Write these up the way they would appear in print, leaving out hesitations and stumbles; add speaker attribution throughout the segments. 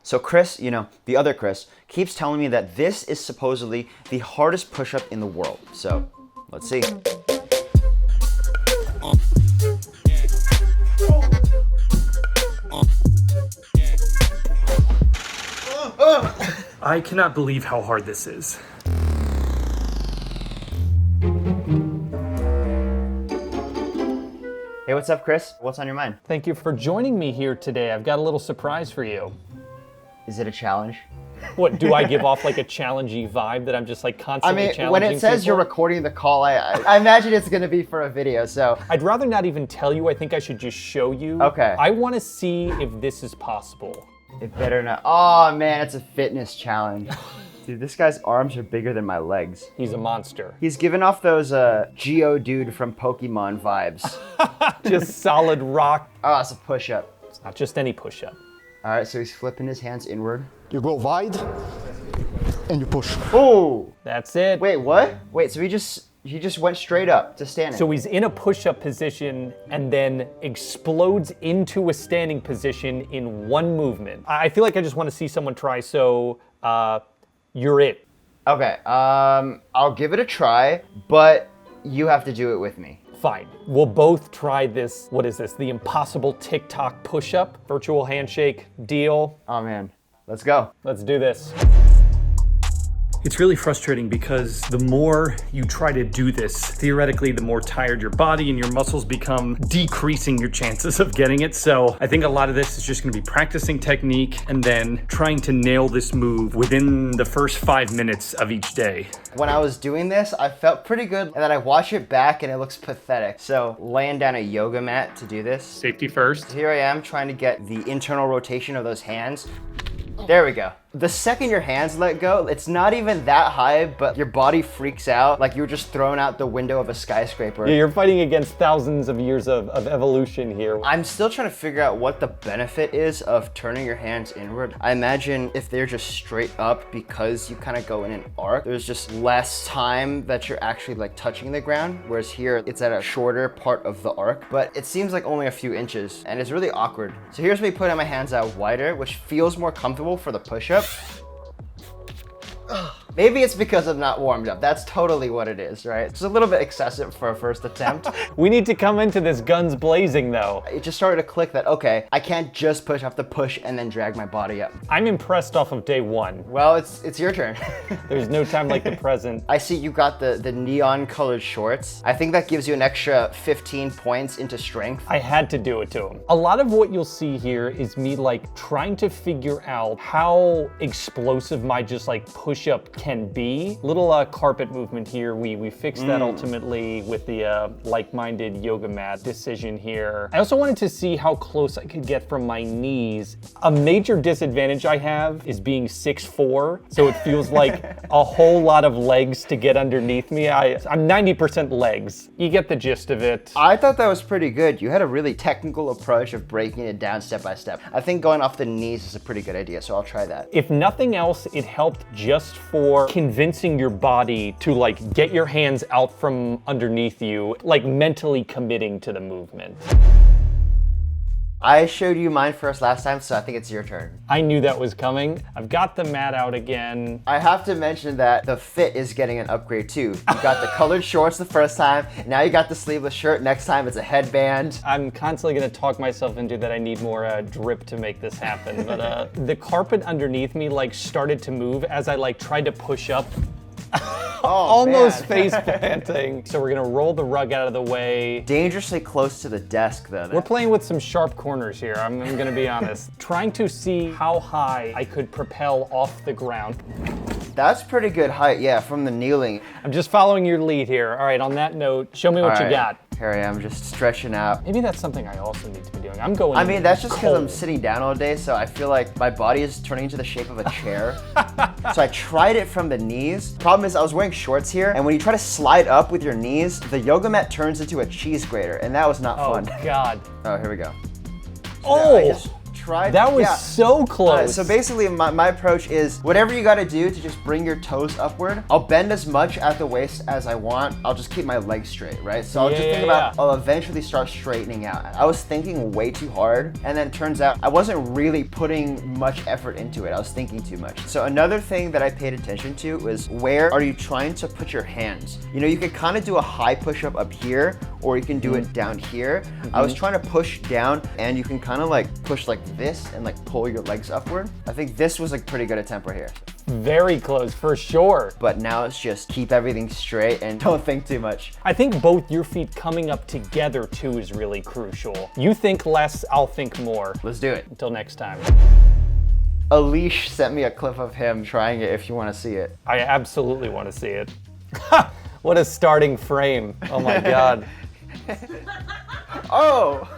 Speaker 1: So Chris, the other Chris, keeps telling me that this is supposedly the hardest push-up in the world. So let's see.
Speaker 2: I cannot believe how hard this is.
Speaker 1: Hey, what's up, Chris? What's on your mind?
Speaker 3: Thank you for joining me here today. I've got a little surprise for you.
Speaker 1: Is it a challenge?
Speaker 3: What, do I give off like a challengey vibe that I'm just like constantly challenging
Speaker 1: when it says
Speaker 3: people?
Speaker 1: you're recording the call, I imagine it's gonna be for a video, so.
Speaker 3: I'd rather not even tell you. I think I should just show you.
Speaker 1: Okay.
Speaker 3: I want to see if this is possible.
Speaker 1: It better not. Oh man, it's a fitness challenge. Dude, this guy's arms are bigger than my legs.
Speaker 3: He's a monster.
Speaker 1: He's giving off those Geodude from Pokemon vibes.
Speaker 3: Just solid rock.
Speaker 1: Oh, it's a push-up.
Speaker 3: It's not just any push-up.
Speaker 1: All right, so he's flipping his hands inward.
Speaker 4: You go wide and you push.
Speaker 1: Oh!
Speaker 3: That's it.
Speaker 1: Wait, what? Wait, so he just went straight up to standing.
Speaker 3: So he's in a push-up position and then explodes into a standing position in one movement. I feel like I just want to see someone try, so you're it.
Speaker 1: Okay, I'll give it a try, but you have to do it with me.
Speaker 3: Fine. We'll both try this. What is this? The impossible TikTok push-up? Virtual handshake deal?
Speaker 1: Oh man, let's go.
Speaker 3: Let's do this.
Speaker 2: It's really frustrating because the more you try to do this, theoretically, the more tired your body and your muscles become, decreasing your chances of getting it. So I think a lot of this is just gonna be practicing technique and then trying to nail this move within the first 5 minutes of each day.
Speaker 1: When I was doing this, I felt pretty good, and then I watch it back and it looks pathetic. So laying down a yoga mat to do this.
Speaker 2: Safety first.
Speaker 1: Here I am trying to get the internal rotation of those hands. There we go. The second your hands let go, it's not even that high, but your body freaks out like you were just thrown out the window of a skyscraper.
Speaker 3: Yeah, you're fighting against thousands of years of evolution here.
Speaker 1: I'm still trying to figure out what the benefit is of turning your hands inward. I imagine if they're just straight up, because you kind of go in an arc, there's just less time that you're actually like touching the ground, whereas here it's at a shorter part of the arc, but it seems like only a few inches and it's really awkward. So here's me putting my hands out wider, which feels more comfortable for the push-up. Maybe it's because I'm not warmed up. That's totally what it is, right? It's a little bit excessive for a first attempt.
Speaker 3: We need to come into this guns blazing though.
Speaker 1: It just started to click that, okay, I can't just push, I have to push and then drag my body up.
Speaker 3: I'm impressed off of day one.
Speaker 1: Well, it's your turn.
Speaker 3: There's no time like the present.
Speaker 1: I see you got the neon colored shorts. I think that gives you an extra 15 points into strength.
Speaker 3: I had to do it to him. A lot of what you'll see here is me like trying to figure out how explosive my just like push-up can be. Little carpet movement here. We fixed that ultimately with the like-minded yoga mat decision here. I also wanted to see how close I could get from my knees. A major disadvantage I have is being 6'4", so it feels like a whole lot of legs to get underneath me. I'm 90% legs. You get the gist of it.
Speaker 1: I thought that was pretty good. You had a really technical approach of breaking it down step by step. I think going off the knees is a pretty good idea, so I'll try that.
Speaker 3: If nothing else, it helped just for convincing your body to like get your hands out from underneath you, like mentally committing to the movement.
Speaker 1: I showed you mine first last time, so I think it's your turn.
Speaker 3: I knew that was coming. I've got the mat out again.
Speaker 1: I have to mention that the fit is getting an upgrade too. You got the colored shorts the first time, now you got the sleeveless shirt, next time it's a headband.
Speaker 3: I'm constantly gonna talk myself into that I need more drip to make this happen, but the carpet underneath me like started to move as I like tried to push up.
Speaker 1: Oh,
Speaker 3: Almost
Speaker 1: man.
Speaker 3: face planting. So we're gonna roll the rug out of the way.
Speaker 1: Dangerously close to the desk though.
Speaker 3: We're playing with some sharp corners here, I'm gonna be honest. Trying to see how high I could propel off the ground.
Speaker 1: That's pretty good height, yeah, from the kneeling.
Speaker 3: I'm just following your lead here. All right, on that note, show me what you got.
Speaker 1: Here I am, just stretching out.
Speaker 3: Maybe that's something I also need to be doing. I'm going
Speaker 1: I mean, that's just because I'm
Speaker 3: cold.
Speaker 1: sitting down all day, so I feel like my body is turning into the shape of a chair. So I tried it from the knees. Problem is, I was wearing shorts here, and when you try to slide up with your knees, the yoga mat turns into a cheese grater, and that was not
Speaker 3: Oh
Speaker 1: fun.
Speaker 3: God.
Speaker 1: Oh, here we go. So
Speaker 3: Oh!
Speaker 1: I just tried.
Speaker 3: That was
Speaker 1: Yeah.
Speaker 3: so close.
Speaker 1: So basically, my approach is whatever you got to do to just bring your toes upward. I'll bend as much at the waist as I want. I'll just keep my legs straight, right? So I'll just think about, I'll eventually start straightening out. I was thinking way too hard, and then it turns out I wasn't really putting much effort into it. I was thinking too much. So another thing that I paid attention to was, where are you trying to put your hands? You know, you could kind of do a high push-up up here, or you can do it down here. I was trying to push down, and you can kind of like push like this and like pull your legs upward. I think this was a pretty good attempt right here.
Speaker 3: Very close, for sure.
Speaker 1: But now it's just keep everything straight and don't think too much.
Speaker 3: I think both your feet coming up together too is really crucial. You think less, I'll think more.
Speaker 1: Let's do it.
Speaker 3: Until next time.
Speaker 1: Alish sent me a clip of him trying it if you want to see it.
Speaker 3: I absolutely want to see it. What a starting frame. Oh my God.
Speaker 1: Oh!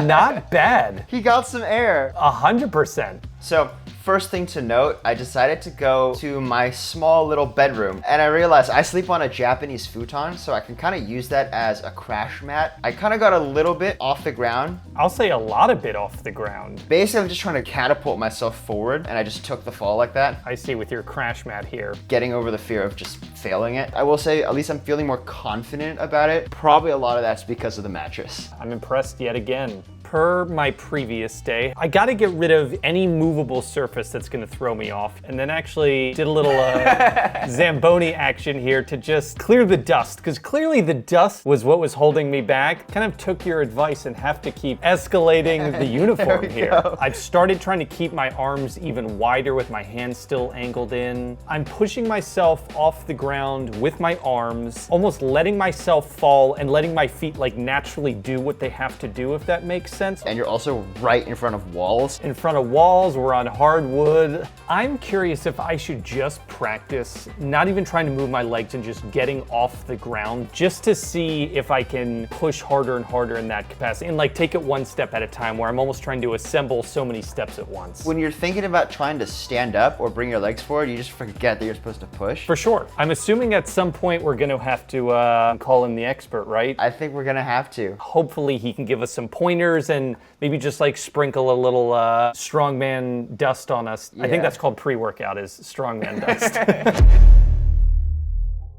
Speaker 3: Not bad.
Speaker 1: He got some air.
Speaker 3: 100%.
Speaker 1: So, first thing to note, I decided to go to my small little bedroom, and I realized I sleep on a Japanese futon, so I can kind of use that as a crash mat. I kind of got a little bit off the ground.
Speaker 3: I'll say a lot of bit off the ground.
Speaker 1: Basically, I'm just trying to catapult myself forward, and I just took the fall like that,
Speaker 3: I see with your crash mat here.
Speaker 1: getting over the fear of just failing it. I will say, at least I'm feeling more confident about it. Probably a lot of that's because of the mattress.
Speaker 3: I'm impressed yet again. Per my previous day, I gotta get rid of any movable surface that's gonna throw me off, and then actually did a little Zamboni action here to just clear the dust, because clearly the dust was what was holding me back. Kind of took your advice and have to keep escalating the uniform here. I've started trying to keep my arms even wider with my hands still angled in. I'm pushing myself off the ground with my arms, almost letting myself fall and letting my feet like naturally do what they have to do, if that makes sense.
Speaker 1: And you're also right in front of walls.
Speaker 3: In front of walls, we're on hardwood. I'm curious if I should just practice, not even trying to move my legs and just getting off the ground, just to see if I can push harder and harder in that capacity and like take it one step at a time, where I'm almost trying to assemble so many steps at once.
Speaker 1: When you're thinking about trying to stand up or bring your legs forward, you just forget that you're supposed to push.
Speaker 3: For sure. I'm assuming at some point we're gonna have to call in the expert, right?
Speaker 1: I think we're gonna have to.
Speaker 3: Hopefully he can give us some pointers and maybe just like sprinkle a little strongman dust on us. I think
Speaker 1: Yeah.
Speaker 3: that's called pre-workout, is strongman dust.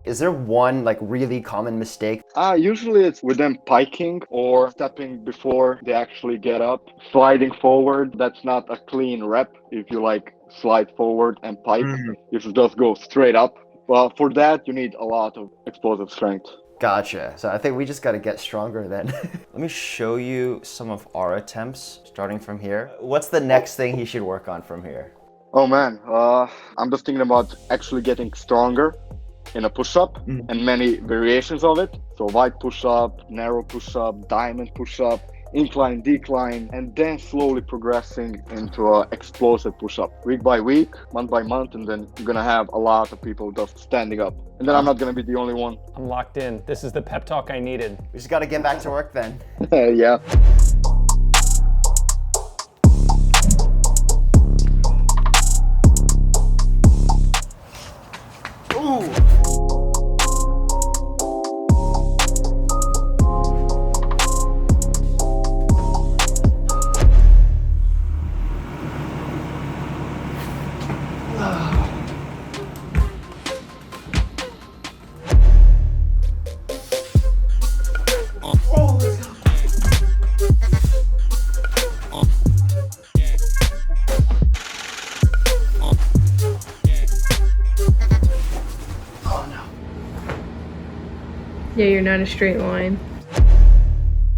Speaker 1: Is there one like really common mistake?
Speaker 4: Usually it's with them piking or stepping before they actually get up. Sliding forward, that's not a clean rep. If you like slide forward and pike, you should just go straight up. Well, for that, you need a lot of explosive strength.
Speaker 1: Gotcha. So I think we just gotta get stronger then. Let me show you some of our attempts, starting from here. What's the next thing he should work on from here?
Speaker 4: Oh man, I'm just thinking about actually getting stronger in a push-up and many variations of it. So wide push-up, narrow push-up, diamond push-up, incline, decline, and then slowly progressing into a explosive push-up week by week, month by month, and then you're gonna have a lot of people just standing up. And then I'm not gonna be the only one.
Speaker 3: I'm locked in. This is the pep talk I needed.
Speaker 1: We just gotta get back to work then.
Speaker 4: Yeah.
Speaker 5: Yeah, you're not a straight line.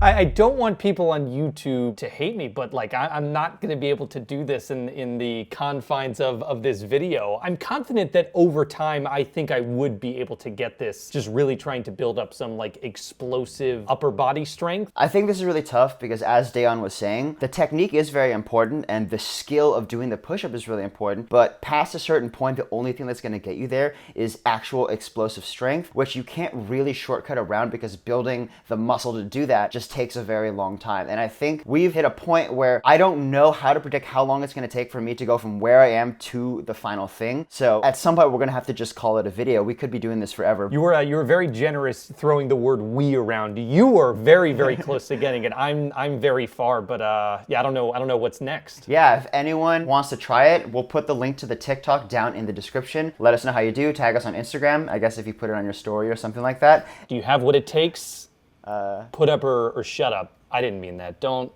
Speaker 3: I don't want people on YouTube to hate me, but like I'm not gonna be able to do this in the confines of this video. I'm confident that over time, I think I would be able to get this, just really trying to build up some like explosive upper body strength.
Speaker 1: I think this is really tough because, as Dayon was saying, the technique is very important and the skill of doing the push-up is really important, but past a certain point, the only thing that's gonna get you there is actual explosive strength, which you can't really shortcut around because building the muscle to do that just takes a very long time. And I think we've hit a point where I don't know how to predict how long it's gonna take for me to go from where I am to the final thing. So at some point we're gonna have to just call it a video. We could be doing this forever.
Speaker 3: You were very generous throwing the word "we" around. You were very, very close to getting it. I'm very far, but yeah, I don't know what's next.
Speaker 1: Yeah, if anyone wants to try it, we'll put the link to the TikTok down in the description. Let us know how you do. Tag us on Instagram. I guess if you put it on your story or something like that.
Speaker 3: Do you have what it takes? Put up or shut up. I didn't mean that. Don't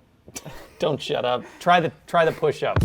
Speaker 3: shut up. Try the push up.